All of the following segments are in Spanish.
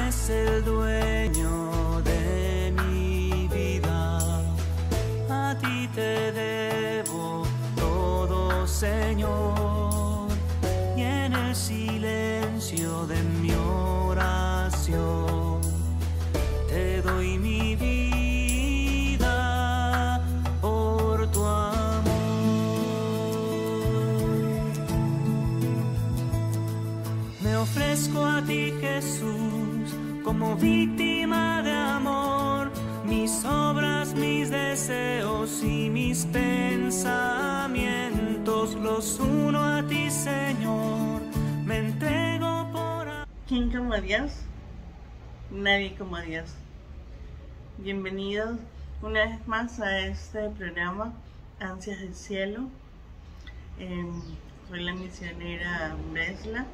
es el dueño de mi vida. A ti te debo todo, Señor, y en el silencio de mi oración te doy mi vida por tu amor. Me ofrezco a ti, Jesús, como víctima de amor. Mis obras, mis deseos y mis pensamientos los uno a ti, Señor. Me entrego por... ¿Quién como Dios? Nadie como Dios. Bienvenidos una vez más a este programa Ansias del Cielo. Soy la misionera Bresla.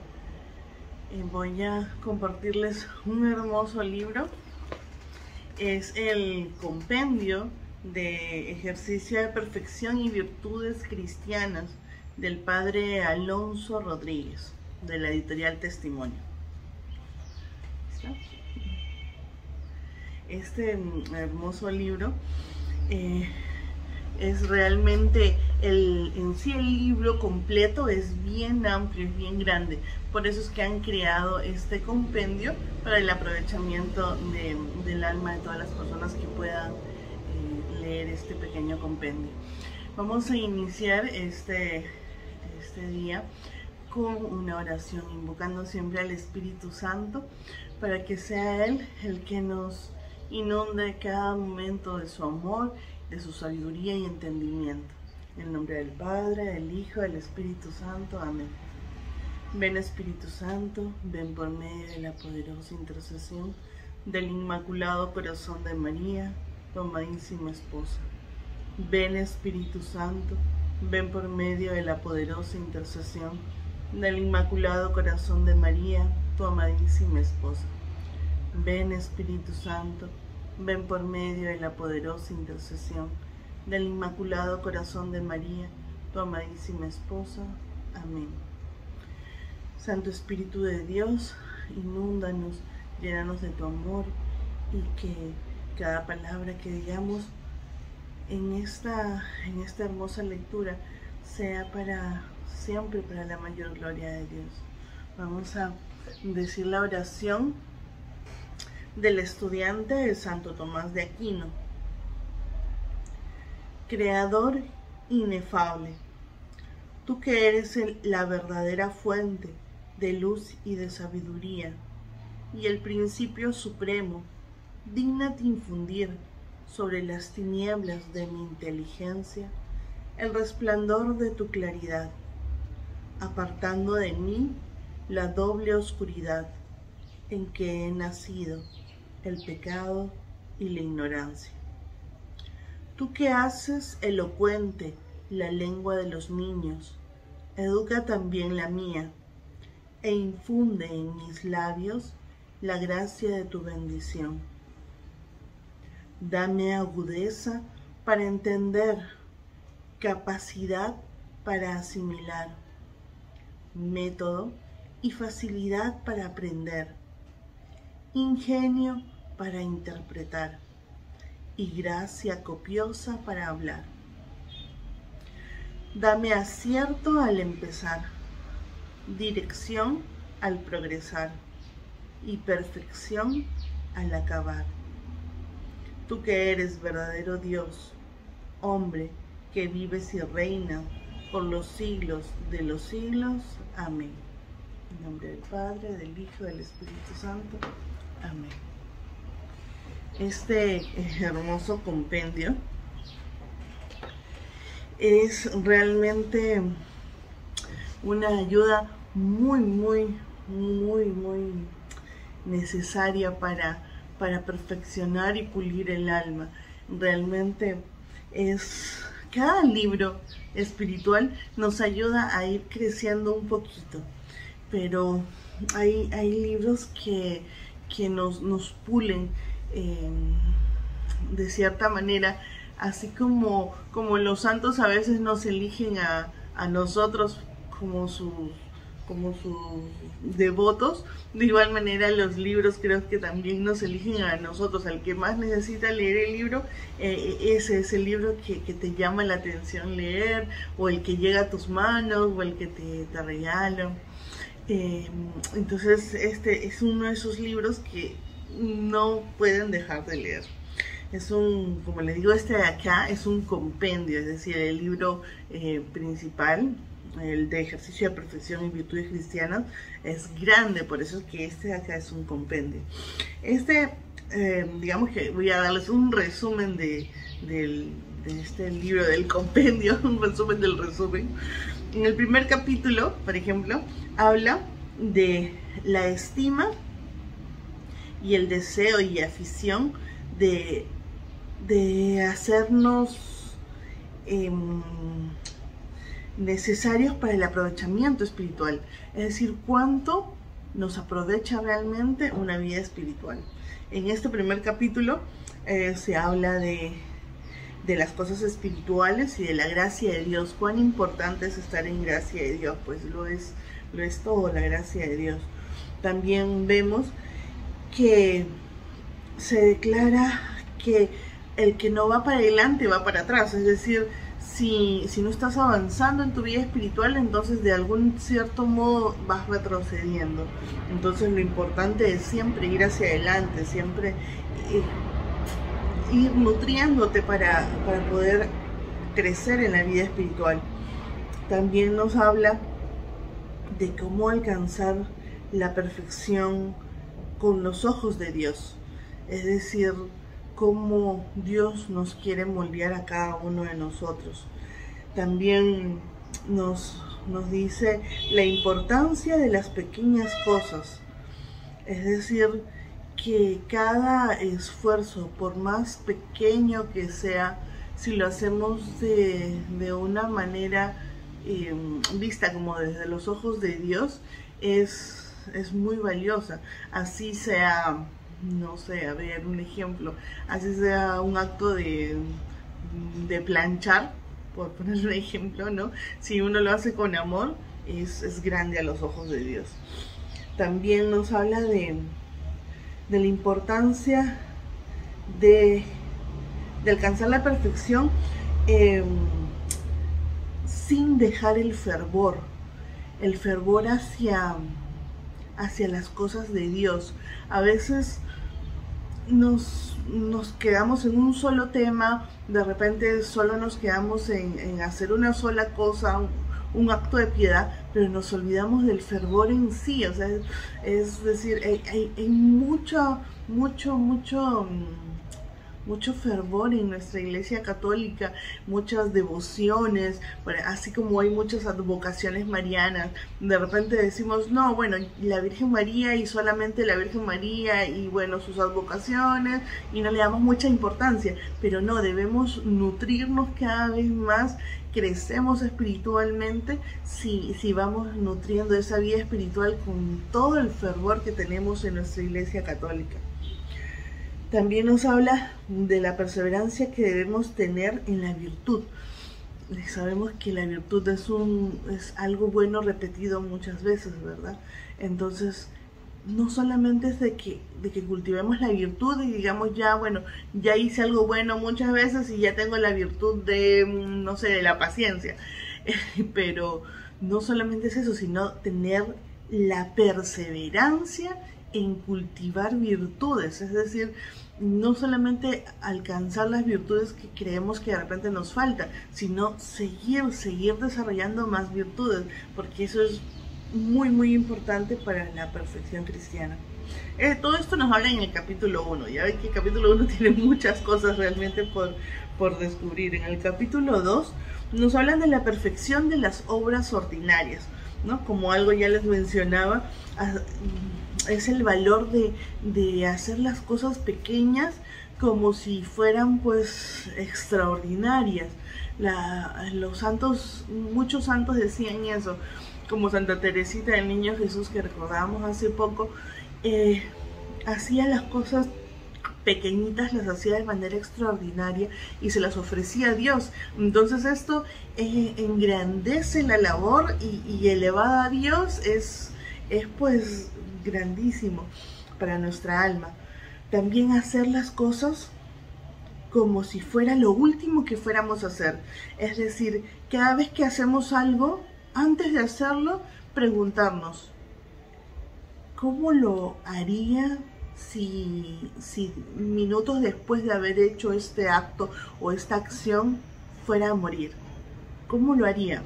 Voy a compartirles un hermoso libro. Es el compendio de ejercicio de perfección y virtudes cristianas del padre Alonso Rodríguez, de la editorial Testimonio. Este hermoso libro es realmente en sí el libro completo es bien amplio, es bien grande. Por eso es que han creado este compendio para el aprovechamiento del alma de todas las personas que puedan leer este pequeño compendio. Vamos a iniciar este día con una oración, invocando siempre al Espíritu Santo para que sea Él el que nos inunde cada momento de su amor, de su sabiduría y entendimiento. En el nombre del Padre, del Hijo, del Espíritu Santo. Amén. Ven, Espíritu Santo, ven por medio de la poderosa intercesión del Inmaculado Corazón de María, tu amadísima esposa. Ven, Espíritu Santo, ven por medio de la poderosa intercesión del Inmaculado Corazón de María, tu amadísima esposa. Ven, Espíritu Santo, ven por medio de la poderosa intercesión del Inmaculado Corazón de María, tu amadísima esposa. Amén. Santo Espíritu de Dios, inúndanos, llénanos de tu amor, y que cada palabra que digamos en esta hermosa lectura sea para siempre para la mayor gloria de Dios. Vamos a decir la oración del estudiante de Santo Tomás de Aquino. Creador inefable, tú que eres la verdadera fuente de luz y de sabiduría, y el principio supremo, dígnate infundir sobre las tinieblas de mi inteligencia el resplandor de tu claridad, apartando de mí la doble oscuridad en que he nacido, el pecado y la ignorancia. Tú que haces elocuente la lengua de los niños, educa también la mía, e infunde en mis labios la gracia de tu bendición. Dame agudeza para entender, capacidad para asimilar, método y facilidad para aprender, ingenio para interpretar y gracia copiosa para hablar. Dame acierto al empezar, dirección al progresar y perfección al acabar. Tú que eres verdadero Dios, hombre que vives y reinas por los siglos de los siglos. Amén. En nombre del Padre, del Hijo y del Espíritu Santo. Amén. Este hermoso compendio es realmente una ayuda muy necesaria para perfeccionar y pulir el alma. Realmente cada libro espiritual nos ayuda a ir creciendo un poquito, pero hay libros que nos pulen de cierta manera, así como los santos a veces nos eligen a nosotros como sus como sus devotos. De igual manera los libros creo que también nos eligen a nosotros, al que más necesita leer el libro, ese es el libro que te llama la atención leer, o el que llega a tus manos, o el que te regalan. Entonces este es uno de esos libros que no pueden dejar de leer. Es como les digo, este de acá es un compendio, es decir, el libro principal, el de ejercicio de perfección y virtudes cristianas, es grande, por eso es que este de acá es un compendio. Digamos que voy a darles un resumen de este libro, del compendio, un resumen del resumen. En el primer capítulo, por ejemplo, habla de la estima y el deseo y afición de hacernos necesarios para el aprovechamiento espiritual, es decir, cuánto nos aprovecha realmente una vida espiritual. En este primer capítulo se habla de las cosas espirituales y de la gracia de Dios. Cuán importante es estar en gracia de Dios, pues lo es todo, la gracia de Dios. También vemos que se declara que el que no va para adelante va para atrás, es decir, si no estás avanzando en tu vida espiritual, entonces de algún cierto modo vas retrocediendo. Entonces lo importante es siempre ir hacia adelante, siempre ir nutriéndote para poder crecer en la vida espiritual. También nos habla de cómo alcanzar la perfección con los ojos de Dios, es decir, cómo Dios nos quiere moldear a cada uno de nosotros. También nos dice la importancia de las pequeñas cosas, es decir, que cada esfuerzo, por más pequeño que sea, si lo hacemos de una manera vista como desde los ojos de Dios, es muy valiosa. Así sea, no sé, a ver, un ejemplo, así sea un acto de planchar, por poner un ejemplo, ¿no? Si uno lo hace con amor, es grande a los ojos de Dios. También nos habla de la importancia de alcanzar la perfección sin dejar el fervor hacia las cosas de Dios. A veces nos quedamos en un solo tema, de repente solo nos quedamos en hacer una sola cosa, un acto de piedad, pero nos olvidamos del fervor en sí. O sea, es decir, hay mucho fervor en nuestra iglesia católica, muchas devociones, así como hay muchas advocaciones marianas. De repente decimos, no, bueno, la Virgen María y solamente la Virgen María y bueno, sus advocaciones, y no le damos mucha importancia, pero no, debemos nutrirnos cada vez más. Crecemos espiritualmente si vamos nutriendo esa vida espiritual con todo el fervor que tenemos en nuestra iglesia católica. También nos habla de la perseverancia que debemos tener en la virtud. Sabemos que la virtud es algo bueno repetido muchas veces, ¿verdad? Entonces, no solamente es de que cultivemos la virtud y digamos, ya, bueno, ya hice algo bueno muchas veces y ya tengo la virtud de, no sé, de la paciencia. Pero no solamente es eso, sino tener la perseverancia en cultivar virtudes, es decir, no solamente alcanzar las virtudes que creemos que de repente nos faltan, sino seguir desarrollando más virtudes, porque eso es muy importante para la perfección cristiana. Todo esto nos habla en el capítulo 1, ya ven que el capítulo 1 tiene muchas cosas realmente por descubrir. En el capítulo 2 nos hablan de la perfección de las obras ordinarias, ¿no? Como algo ya les mencionaba, es el valor de hacer las cosas pequeñas como si fueran pues extraordinarias. Los santos, muchos santos decían eso, como Santa Teresita del Niño Jesús, que recordábamos hace poco, hacía las cosas pequeñitas las hacía de manera extraordinaria y se las ofrecía a Dios. Entonces esto engrandece la labor y elevada a Dios es pues grandísimo para nuestra alma. También hacer las cosas como si fuera lo último que fuéramos a hacer. Es decir, cada vez que hacemos algo, antes de hacerlo, preguntarnos, ¿cómo lo haría si minutos después de haber hecho este acto o esta acción fuera a morir? ¿Cómo lo haría?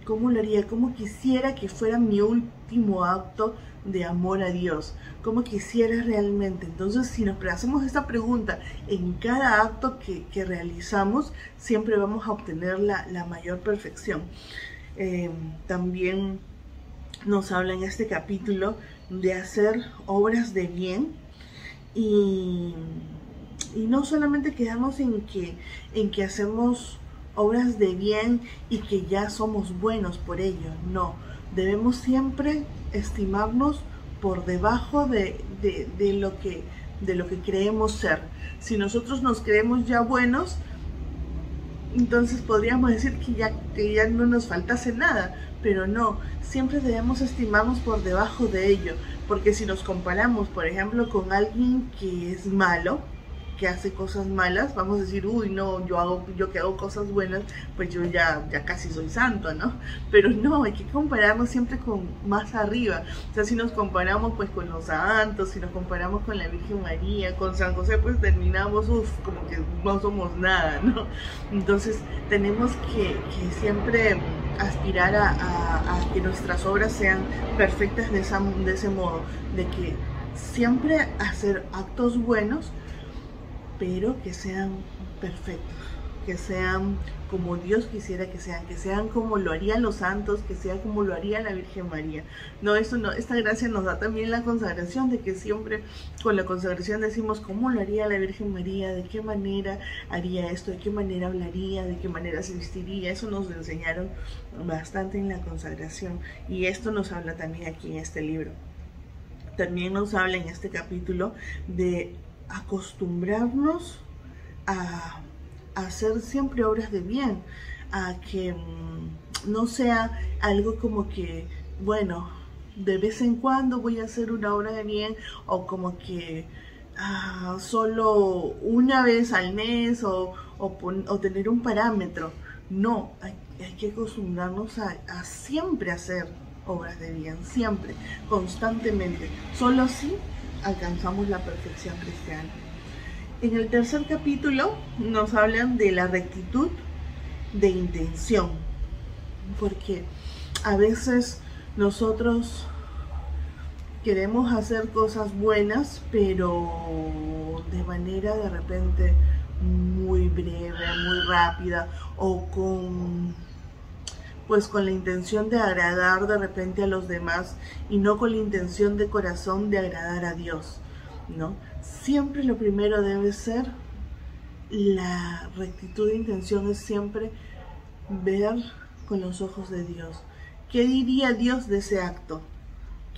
¿Cómo lo haría? ¿Cómo quisiera que fuera mi último acto de amor a Dios? ¿Cómo quisiera realmente? Entonces, si nos hacemos esta pregunta en cada acto que realizamos, siempre vamos a obtener la mayor perfección. También nos habla en este capítulo de hacer obras de bien y no solamente quedarnos en que hacemos obras de bien y que ya somos buenos por ello. No, debemos siempre estimarnos por debajo de lo que creemos ser. Si nosotros nos creemos ya buenos, entonces podríamos decir que ya no nos faltase nada, pero no, siempre debemos estimarnos por debajo de ello, porque si nos comparamos, por ejemplo, con alguien que es malo, que hace cosas malas, vamos a decir, uy, no, yo que hago cosas buenas, pues yo ya casi soy santo, ¿no? Pero no, hay que compararnos siempre con más arriba. O sea, si nos comparamos pues con los santos, si nos comparamos con la Virgen María, con San José, pues terminamos, como que no somos nada, ¿no? Entonces tenemos que siempre aspirar a que nuestras obras sean perfectas de ese modo, de que siempre hacer actos buenos, pero que sean perfectos, que sean como Dios quisiera que sean como lo harían los santos, que sean como lo haría la Virgen María. No, esta gracia nos da también la consagración, de que siempre con la consagración decimos cómo lo haría la Virgen María, de qué manera haría esto, de qué manera hablaría, de qué manera se vestiría. Eso nos lo enseñaron bastante en la consagración, y esto nos habla también aquí en este libro. También nos habla en este capítulo de acostumbrarnos a hacer siempre obras de bien, a que no sea algo como que, bueno, de vez en cuando voy a hacer una obra de bien, o como que solo una vez al mes, o tener un parámetro. No, hay que acostumbrarnos a siempre hacer obras de bien, siempre, constantemente. Solo así alcanzamos la perfección cristiana. En el tercer capítulo nos hablan de la rectitud de intención, porque a veces nosotros queremos hacer cosas buenas, pero de manera de repente muy breve, muy rápida, o con la intención de agradar de repente a los demás, y no con la intención de corazón de agradar a Dios, ¿no? Siempre lo primero debe ser la rectitud de intención, es siempre ver con los ojos de Dios. ¿Qué diría Dios de ese acto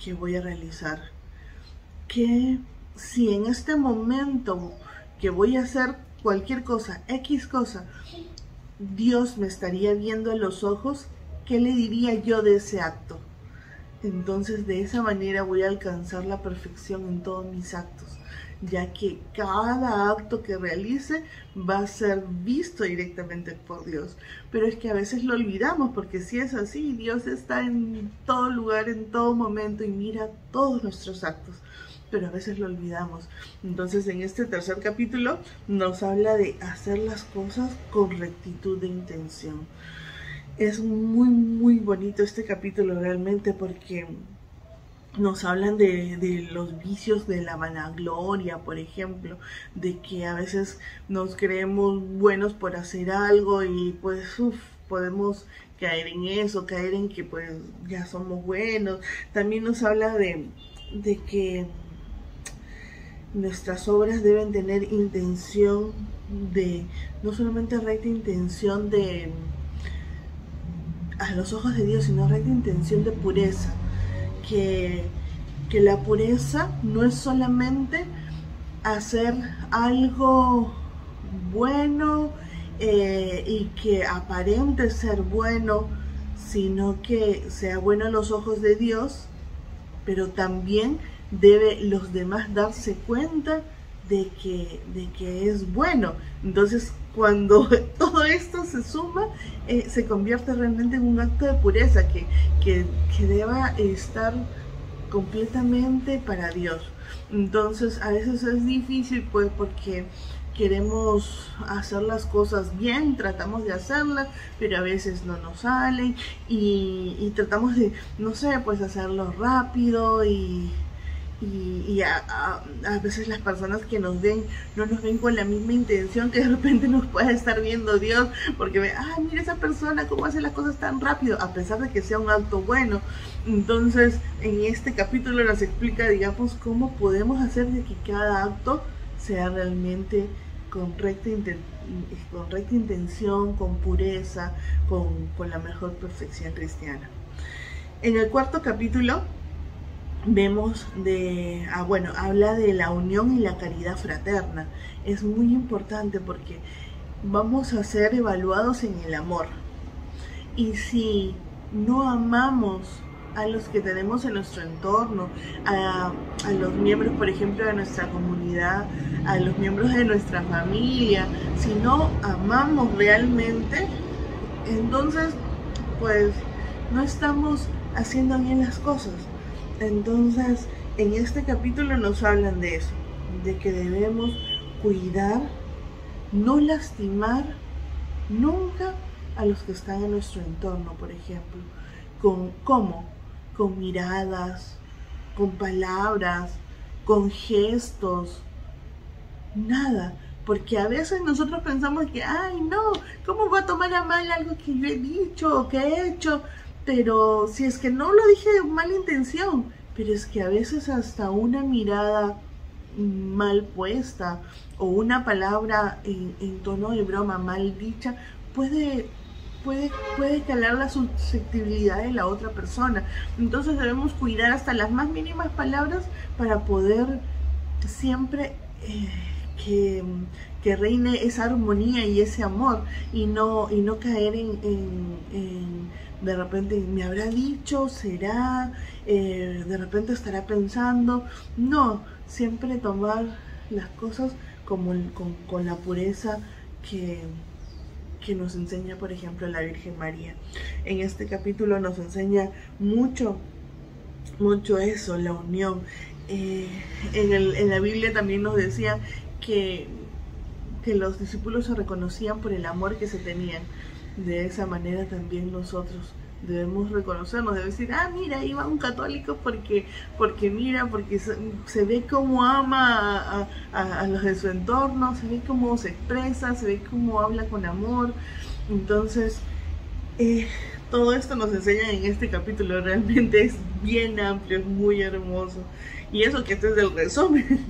que voy a realizar? Que si en este momento que voy a hacer cualquier cosa, X cosa, Dios me estaría viendo a los ojos, ¿qué le diría yo de ese acto? Entonces de esa manera voy a alcanzar la perfección en todos mis actos, ya que cada acto que realice va a ser visto directamente por Dios. Pero es que a veces lo olvidamos, porque si es así, Dios está en todo lugar, en todo momento, y mira todos nuestros actos, pero a veces lo olvidamos. Entonces en este tercer capítulo nos habla de hacer las cosas con rectitud de intención. Es muy muy bonito este capítulo realmente, porque nos hablan de los vicios de la vanagloria, por ejemplo, de que a veces nos creemos buenos por hacer algo y pues podemos caer en eso, caer en que pues ya somos buenos. También nos habla de que nuestras obras deben tener intención de, no solamente recta intención de a los ojos de Dios, sino recta intención de pureza. Que la pureza no es solamente hacer algo bueno y que aparente ser bueno, sino que sea bueno a los ojos de Dios, pero también debe los demás darse cuenta de que es bueno. Entonces, cuando todo esto se suma, se convierte realmente en un acto de pureza que deba estar completamente para Dios. Entonces, a veces es difícil, pues, porque queremos hacer las cosas bien, tratamos de hacerlas, pero a veces no nos salen y tratamos de, no sé, pues hacerlo rápido y a veces las personas que nos ven no nos ven con la misma intención que de repente nos puede estar viendo Dios, porque ve, mira esa persona cómo hace las cosas tan rápido, a pesar de que sea un acto bueno. Entonces, en este capítulo nos explica, digamos, cómo podemos hacer de que cada acto sea realmente con recta intención, con pureza, con la mejor perfección cristiana. En el cuarto capítulo vemos habla de la unión y la caridad fraterna. Es muy importante porque vamos a ser evaluados en el amor. Y si no amamos a los que tenemos en nuestro entorno, a los miembros, por ejemplo, de nuestra comunidad, a los miembros de nuestra familia, si no amamos realmente, entonces pues no estamos haciendo bien las cosas. Entonces, en este capítulo nos hablan de eso, de que debemos cuidar, no lastimar nunca a los que están en nuestro entorno, por ejemplo. ¿Cómo? Con miradas, con palabras, con gestos, nada. Porque a veces nosotros pensamos que, no, ¿cómo va a tomar a mal algo que yo he dicho o que he hecho? Pero si es que no lo dije de mala intención, pero es que a veces hasta una mirada mal puesta o una palabra en tono de broma mal dicha puede calar la susceptibilidad de la otra persona. Entonces debemos cuidar hasta las más mínimas palabras para poder siempre que reine esa armonía y ese amor y no caer en de repente me habrá dicho, será, de repente estará pensando. No, siempre tomar las cosas con la pureza que nos enseña, por ejemplo, la Virgen María. En este capítulo nos enseña mucho eso, la unión. En la Biblia también nos decía que los discípulos se reconocían por el amor que se tenían. De esa manera también nosotros debemos reconocernos, debemos decir, mira, ahí va un católico porque se ve cómo ama a los de su entorno, se ve cómo se expresa, se ve cómo habla con amor. Entonces, todo esto nos enseña en este capítulo, realmente es bien amplio, es muy hermoso. Y eso que este es del resumen.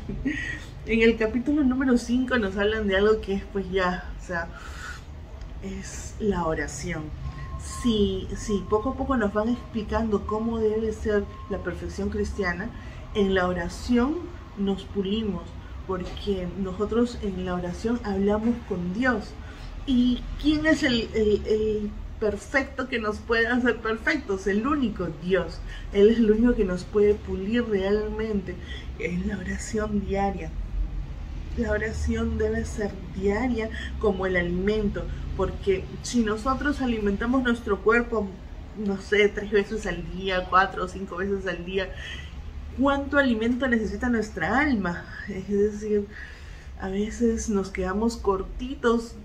En el capítulo número 5 nos hablan de algo que es pues ya, o sea, es la oración. Si poco a poco nos van explicando cómo debe ser la perfección cristiana, en la oración nos pulimos, porque nosotros en la oración hablamos con Dios. ¿Y quién es el perfecto que nos puede hacer perfectos? El único, Dios. Él es el único que nos puede pulir realmente. Es la oración diaria. La oración debe ser diaria como el alimento, porque si nosotros alimentamos nuestro cuerpo, no sé, 3 veces al día, 4 o 5 veces al día, ¿cuánto alimento necesita nuestra alma? Es decir, a veces nos quedamos cortitos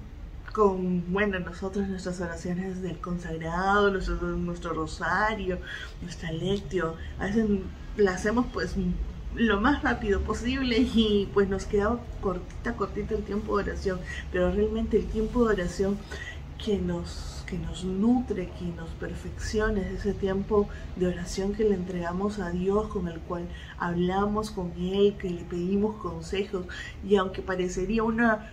con, nosotros nuestras oraciones del consagrado, nuestro rosario, nuestra lectio, a veces la hacemos pues lo más rápido posible y pues nos queda cortito el tiempo de oración, pero realmente el tiempo de oración que nos nutre, que nos perfecciona, es ese tiempo de oración que le entregamos a Dios, con el cual hablamos con Él, que le pedimos consejos. Y aunque parecería una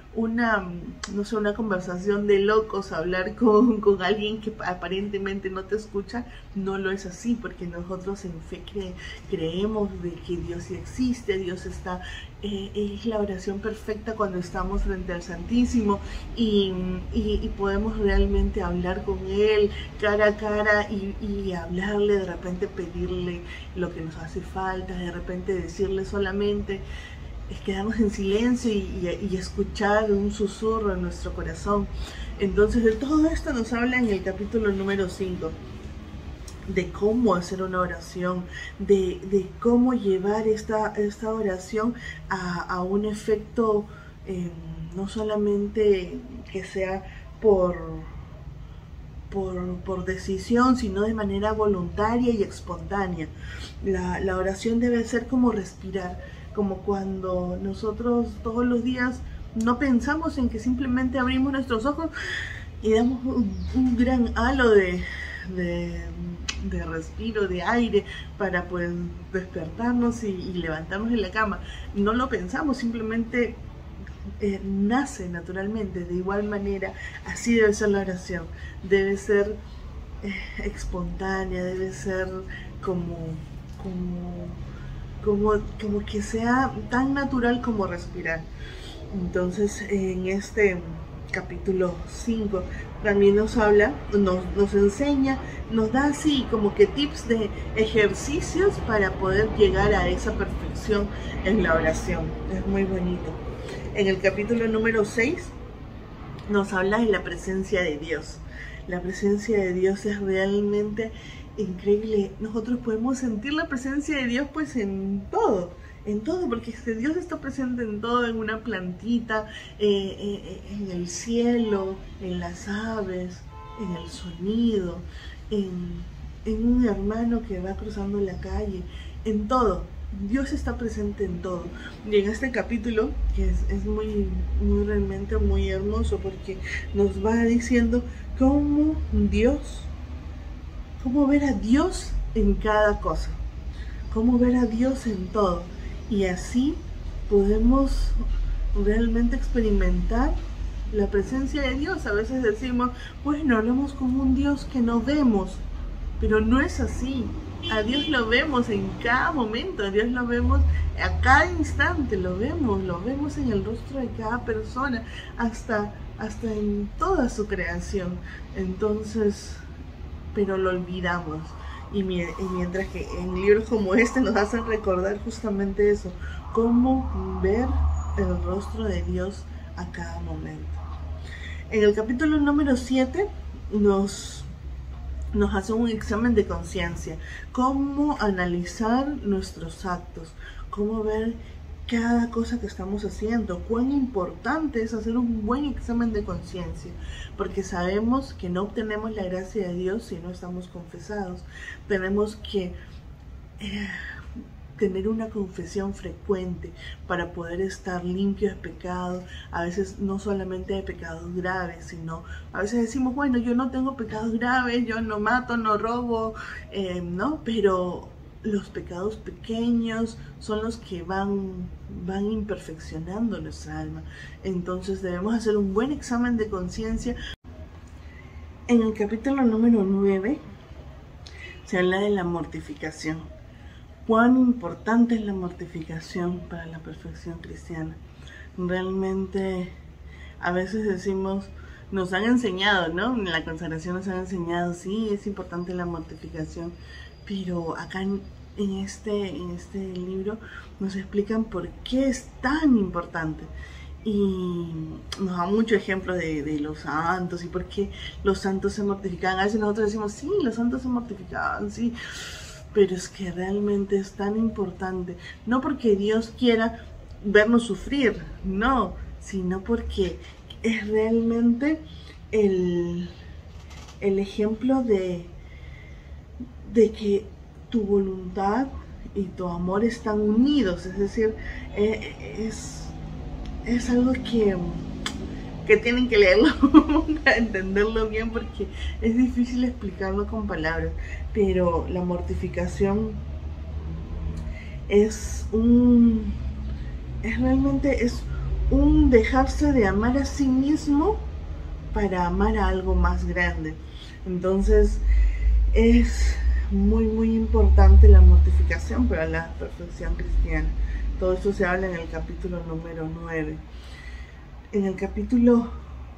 conversación de locos hablar con alguien que aparentemente no te escucha, no lo es así, porque nosotros en fe creemos de que Dios sí existe, Dios está, es la oración perfecta cuando estamos frente al Santísimo y podemos realmente hablar con Él cara a cara y hablarle, de repente pedirle lo que nos hace falta, de repente decirle solamente, es quedarnos en silencio y escuchar un susurro en nuestro corazón. Entonces de todo esto nos habla en el capítulo número 5, de cómo hacer una oración, de cómo llevar esta oración a un efecto, no solamente que sea por decisión, sino de manera voluntaria y espontánea. La oración debe ser como respirar, como cuando nosotros todos los días no pensamos en que simplemente abrimos nuestros ojos y damos un gran halo de respiro, de aire, para pues despertarnos y levantarnos de la cama. No lo pensamos, simplemente nace naturalmente. De igual manera, así debe ser la oración, debe ser espontánea, debe ser como que sea tan natural como respirar. Entonces en este capítulo 5 también nos habla, nos enseña, nos da así como que tips de ejercicios para poder llegar a esa perfección en la oración. Es muy bonito. En el capítulo número 6 nos habla de la presencia de Dios. La presencia de Dios es realmente increíble. Nosotros podemos sentir la presencia de Dios pues en todo, porque Dios está presente en todo, en una plantita, en el cielo, en las aves, en el sonido, en un hermano que va cruzando la calle, en todo. Dios está presente en todo. Y en este capítulo, que es muy realmente muy hermoso, porque nos va diciendo cómo ver a Dios en cada cosa, cómo ver a Dios en todo. Y así podemos realmente experimentar la presencia de Dios. A veces decimos, bueno, hablamos con un Dios que no vemos, pero no es así. A Dios lo vemos en cada momento, a Dios lo vemos a cada instante, lo vemos en el rostro de cada persona, hasta en toda su creación. Entonces, pero lo olvidamos. Y mientras que en libros como este nos hacen recordar justamente eso, cómo ver el rostro de Dios a cada momento. En el capítulo número 7 nos hace un examen de conciencia, cómo analizar nuestros actos, cómo ver cada cosa que estamos haciendo, cuán importante es hacer un buen examen de conciencia, porque sabemos que no obtenemos la gracia de Dios si no estamos confesados. Tenemos que tener una confesión frecuente para poder estar limpio de pecado. A veces no solamente de pecados graves, sino a veces decimos, bueno, yo no tengo pecados graves, yo no mato, no robo, no, pero los pecados pequeños son los que van imperfeccionando nuestra alma. Entonces debemos hacer un buen examen de conciencia. En el capítulo número 9 se habla de la mortificación. Cuán importante es la mortificación para la perfección cristiana. Realmente a veces decimos, nos han enseñado, ¿no? En la consagración nos han enseñado, sí, es importante la mortificación, pero acá en este libro nos explican por qué es tan importante. Y nos da muchos ejemplos de los santos y por qué los santos se mortificaban. A veces nosotros decimos, sí, los santos se mortificaban, sí, pero es que realmente es tan importante. No porque Dios quiera vernos sufrir, no, sino porque es realmente el ejemplo de que tu voluntad y tu amor están unidos. Es decir, es algo que tienen que leerlo para entenderlo bien, porque es difícil explicarlo con palabras. Pero la mortificación realmente un dejarse de amar a sí mismo para amar a algo más grande. Entonces es muy importante la mortificación para la perfección cristiana. Todo eso se habla en el capítulo número 9. En el capítulo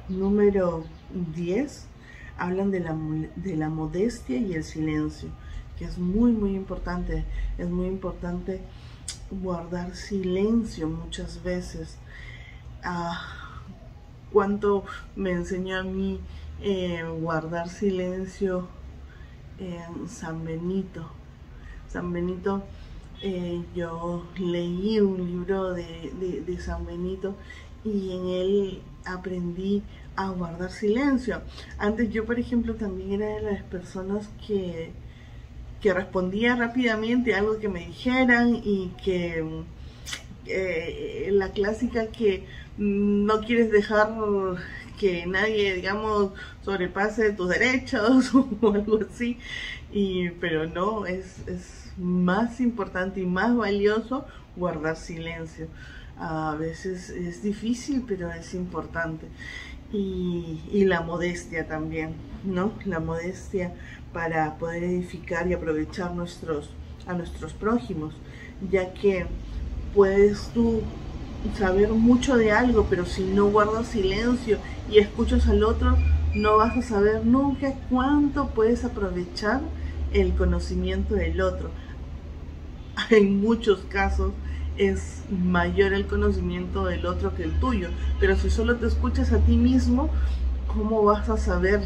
número 10 hablan de la modestia y el silencio, que es muy importante. Es muy importante guardar silencio muchas veces. ¿Cuánto me enseñó a mí guardar silencio San Benito? San Benito, yo leí un libro de San Benito y en él aprendí a guardar silencio. Antes yo, por ejemplo, también era de las personas que respondía rápidamente a algo que me dijeran, y que la clásica que no quieres dejar que nadie, digamos, sobrepase tus derechos o algo así, pero no, es más importante y más valioso guardar silencio. A veces es difícil, pero es importante. Y la modestia también, ¿no? La modestia para poder edificar y aprovechar a nuestros prójimos, ya que puedes tú saber mucho de algo, pero si no guardas silencio y escuchas al otro, no vas a saber nunca cuánto puedes aprovechar el conocimiento del otro. En muchos casos es mayor el conocimiento del otro que el tuyo, pero si solo te escuchas a ti mismo, ¿cómo vas a saber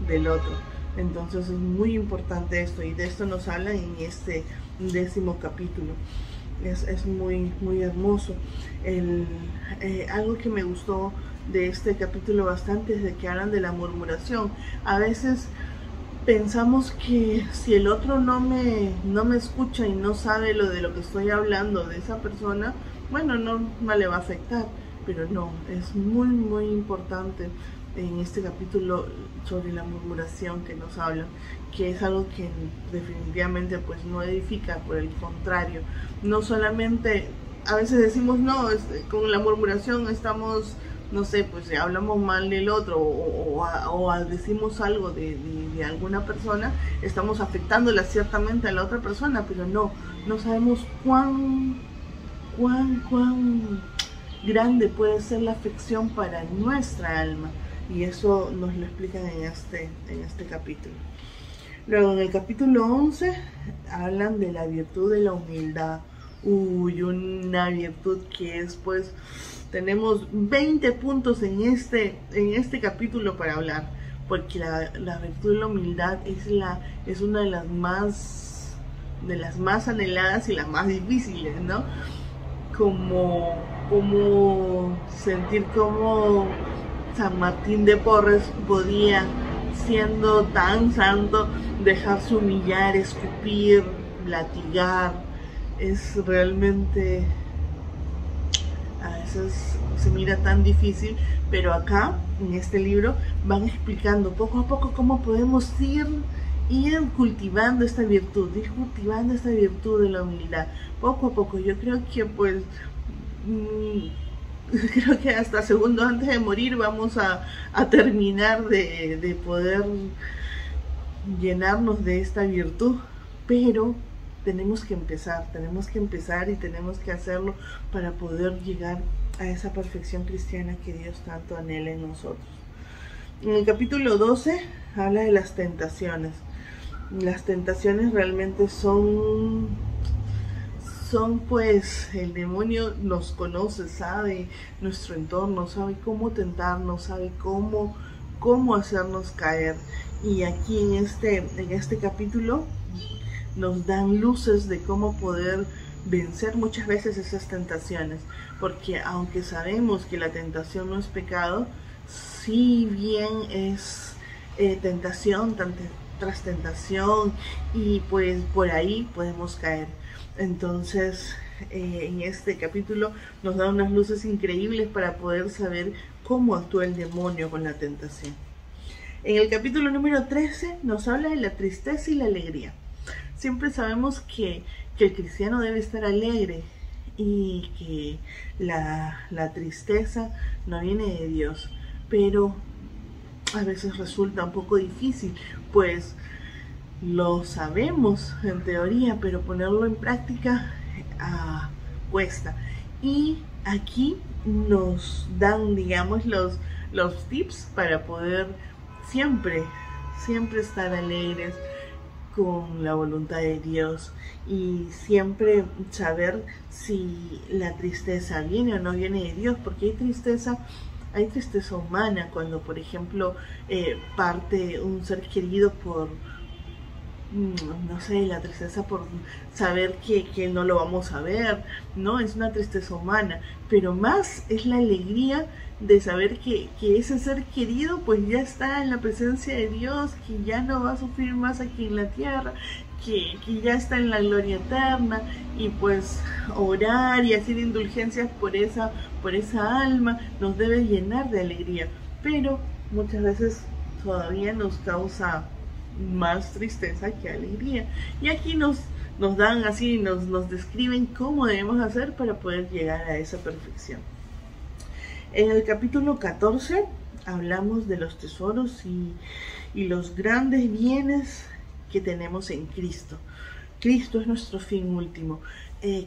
del otro? Entonces es muy importante esto, y de esto nos habla en este 10º capítulo. Es muy hermoso. Algo que me gustó de este capítulo bastante es de que hablan de la murmuración. A veces pensamos que si el otro no me escucha y no sabe de lo que estoy hablando de esa persona, bueno, no le va a afectar. Pero no, es muy importante en este capítulo sobre la murmuración que nos habla, que es algo que definitivamente pues no edifica, por el contrario. No solamente, a veces decimos, no, con la murmuración estamos, no sé, pues hablamos mal del otro, o decimos algo de alguna persona, estamos afectándola ciertamente a la otra persona, pero no sabemos cuán grande puede ser la afección para nuestra alma, y eso nos lo explican en este capítulo. Luego en el capítulo 11 hablan de la virtud de la humildad. Una virtud que es, pues, tenemos 20 puntos en este capítulo para hablar, porque la virtud de la humildad es una de las más anheladas y las más difíciles, ¿no? Como sentir como San Martín de Porres podía, siendo tan santo, dejarse humillar, escupir, latigar. Es realmente, a veces se mira tan difícil, pero acá en este libro van explicando poco a poco cómo podemos ir cultivando esta virtud, de la humildad, poco a poco. Yo creo que pues creo que hasta segundos antes de morir vamos a terminar de poder llenarnos de esta virtud, pero tenemos que empezar y tenemos que hacerlo para poder llegar a esa perfección cristiana que Dios tanto anhela en nosotros. En el capítulo 12 habla de las tentaciones. Las tentaciones realmente son pues, el demonio nos conoce, sabe nuestro entorno, sabe cómo tentarnos, sabe cómo hacernos caer. Y aquí en este capítulo nos dan luces de cómo poder vencer muchas veces esas tentaciones, porque aunque sabemos que la tentación no es pecado, si bien es tentación, tras tentación y pues por ahí podemos caer. Entonces en este capítulo nos da unas luces increíbles para poder saber cómo actúa el demonio con la tentación. En el capítulo número 13 nos habla de la tristeza y la alegría. Siempre sabemos que el cristiano debe estar alegre y que la tristeza no viene de Dios, pero a veces resulta un poco difícil, pues lo sabemos en teoría, pero ponerlo en práctica cuesta. Y aquí nos dan, digamos, los tips para poder siempre estar alegres con la voluntad de Dios y siempre saber si la tristeza viene o no viene de Dios, porque hay tristeza humana cuando, por ejemplo, parte un ser querido por, no sé, la tristeza por saber que no lo vamos a ver, ¿no? Es una tristeza humana, pero más es la alegría de saber que ese ser querido pues ya está en la presencia de Dios, que ya no va a sufrir más aquí en la tierra, que ya está en la gloria eterna, y pues orar y hacer indulgencias por esa alma nos debe llenar de alegría, pero muchas veces todavía nos causa más tristeza que alegría. Y aquí nos dan así, nos describen cómo debemos hacer para poder llegar a esa perfección. En el capítulo 14 hablamos de los tesoros y los grandes bienes que tenemos en Cristo. Cristo es nuestro fin último.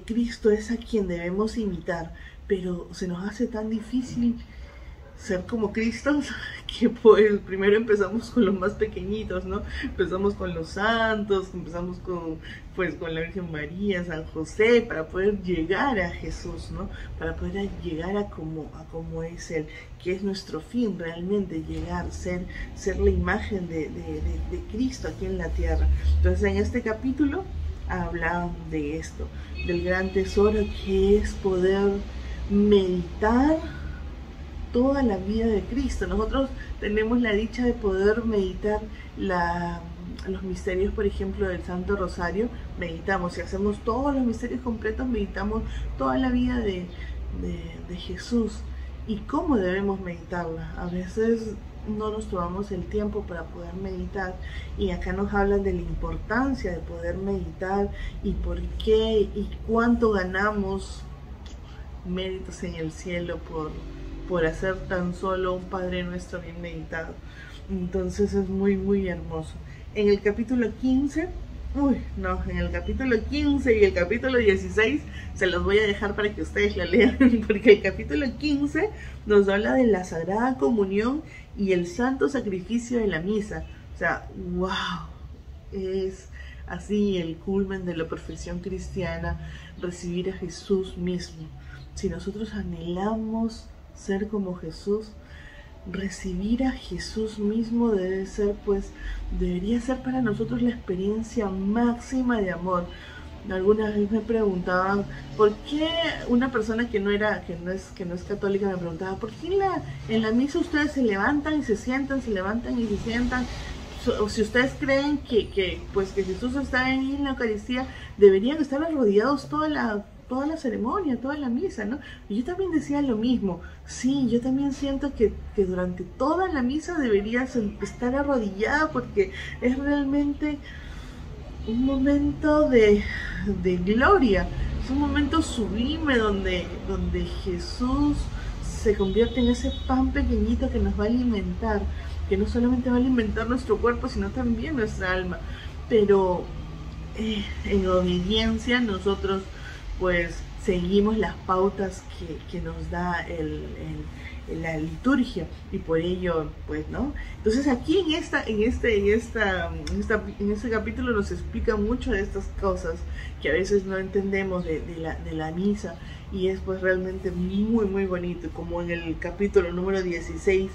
Cristo es a quien debemos imitar, pero se nos hace tan difícil ser como Cristo, que pues primero empezamos con los más pequeñitos, ¿no? Empezamos con los santos, empezamos con la Virgen María, San José, para poder llegar a Jesús, ¿no? Para poder llegar a como es Él, que es nuestro fin realmente, llegar, ser la imagen de Cristo aquí en la tierra. Entonces en este capítulo hablan de esto, del gran tesoro que es poder meditar toda la vida de Cristo. Nosotros tenemos la dicha de poder meditar los misterios, por ejemplo, del Santo Rosario. Meditamos, si hacemos todos los misterios completos, meditamos toda la vida de Jesús. ¿Y cómo debemos meditarla? A veces no nos tomamos el tiempo para poder meditar, y acá nos hablan de la importancia de poder meditar y por qué y cuánto ganamos méritos en el cielo por hacer tan solo un Padre Nuestro bien meditado. Entonces es muy hermoso. En el capítulo 15, en el capítulo 15 y el capítulo 16 se los voy a dejar para que ustedes lo lean, porque el capítulo 15 nos habla de la Sagrada Comunión y el santo sacrificio de la misa. O sea, wow, es así el culmen de la perfección cristiana, recibir a Jesús mismo. Si nosotros anhelamos ser como Jesús, recibir a Jesús mismo debería ser para nosotros la experiencia máxima de amor. Alguna vez me preguntaban por qué una persona que no es católica me preguntaba por qué en la misa ustedes se levantan y se sientan, se levantan y se sientan. O si ustedes creen que Jesús está ahí en la Eucaristía, deberían estar arrodillados toda la ceremonia, toda la misa, ¿no? Y yo también decía lo mismo. Sí, yo también siento que durante toda la misa deberías estar arrodillada, porque es realmente un momento de gloria, es un momento sublime donde Jesús se convierte en ese pan pequeñito que nos va a alimentar, que no solamente va a alimentar nuestro cuerpo, sino también nuestra alma. Pero en obediencia nosotros pues seguimos las pautas que nos da la liturgia, y por ello pues no. Entonces aquí en este capítulo nos explica mucho de estas cosas que a veces no entendemos de la misa, y es pues realmente muy bonito, como en el capítulo número 16,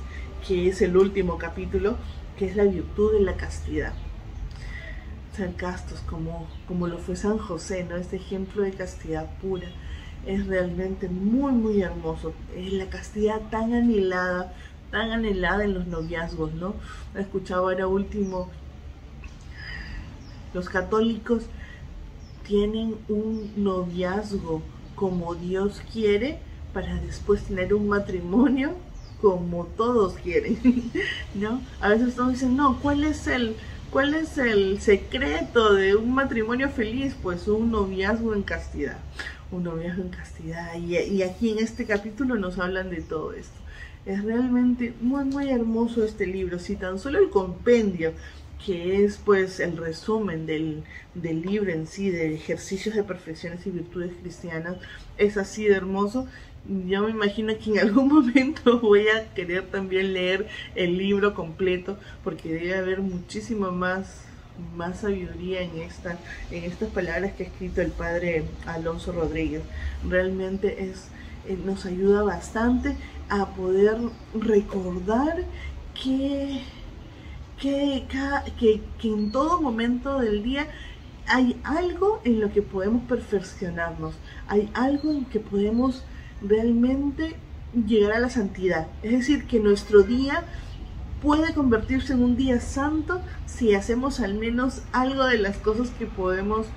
que es el último capítulo, que es la virtud de la castidad. Ser castos como lo fue San José, ¿no? Este ejemplo de castidad pura es realmente muy hermoso. Es la castidad tan anhelada en los noviazgos, ¿no? He escuchado ahora último Los católicos tienen un noviazgo como Dios quiere para después tener un matrimonio como todos quieren, ¿no? A veces todos dicen, no, ¿cuál es el secreto de un matrimonio feliz? Pues un noviazgo en castidad, un noviazgo en castidad. Y aquí en este capítulo nos hablan de todo esto. Es realmente muy, muy hermoso este libro. Si tan solo el compendio, que es pues el resumen del libro en sí, de ejercicios de perfecciones y virtudes cristianas, es así de hermoso. Yo me imagino que en algún momento voy a querer también leer el libro completo, porque debe haber muchísima más sabiduría en estas palabras que ha escrito el padre Alonso Rodríguez. Realmente nos ayuda bastante a poder recordar que en todo momento del día hay algo en lo que podemos perfeccionarnos, hay algo en que podemos realmente llegar a la santidad. Es decir, que nuestro día puede convertirse en un día santo si hacemos al menos algo de las cosas que podemos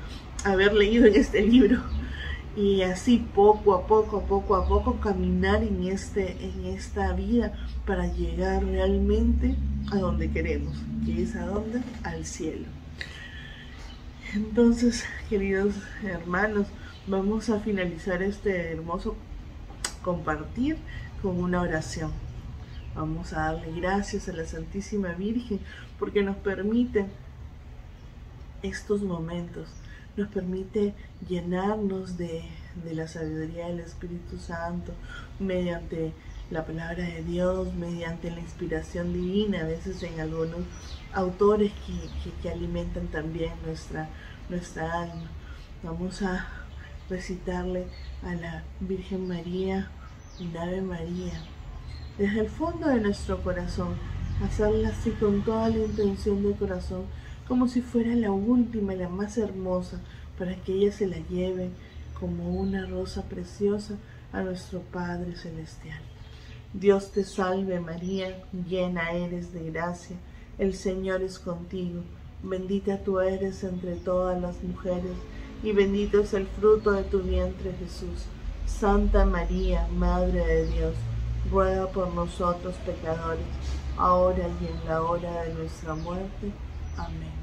haber leído en este libro. Y así poco a poco caminar en esta vida para llegar realmente a donde queremos, que es ¿a dónde? Al cielo. Entonces, queridos hermanos, vamos a finalizar este hermoso compartir con una oración. Vamos a darle gracias a la Santísima Virgen porque nos permite estos momentos, nos permite llenarnos de la sabiduría del Espíritu Santo mediante la palabra de Dios, mediante la inspiración divina, a veces en algunos autores que alimentan también nuestra alma. Vamos a recitarle a la Virgen María un Ave María desde el fondo de nuestro corazón, hacerla así con toda la intención del corazón, como si fuera la última, la más hermosa, para que ella se la lleve como una rosa preciosa a nuestro Padre Celestial. Dios te salve María, llena eres de gracia, el Señor es contigo, bendita tú eres entre todas las mujeres, y bendito es el fruto de tu vientre Jesús. Santa María, Madre de Dios, ruega por nosotros pecadores, ahora y en la hora de nuestra muerte. Amén.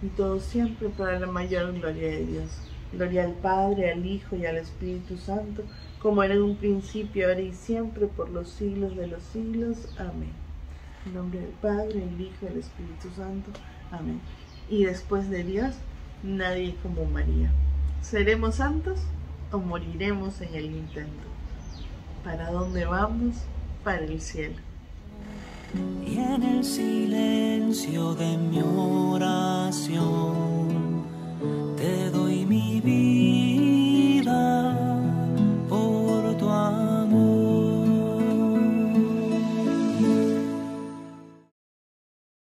Y todo siempre para la mayor gloria de Dios. Gloria al Padre, al Hijo y al Espíritu Santo, como era en un principio, ahora y siempre, por los siglos de los siglos. Amén. En nombre del Padre, el Hijo y el Espíritu Santo. Amén. Y después de Dios, nadie como María. ¿Seremos santos o moriremos en el intento? ¿Para dónde vamos? Para el cielo. Y en el silencio de mi oración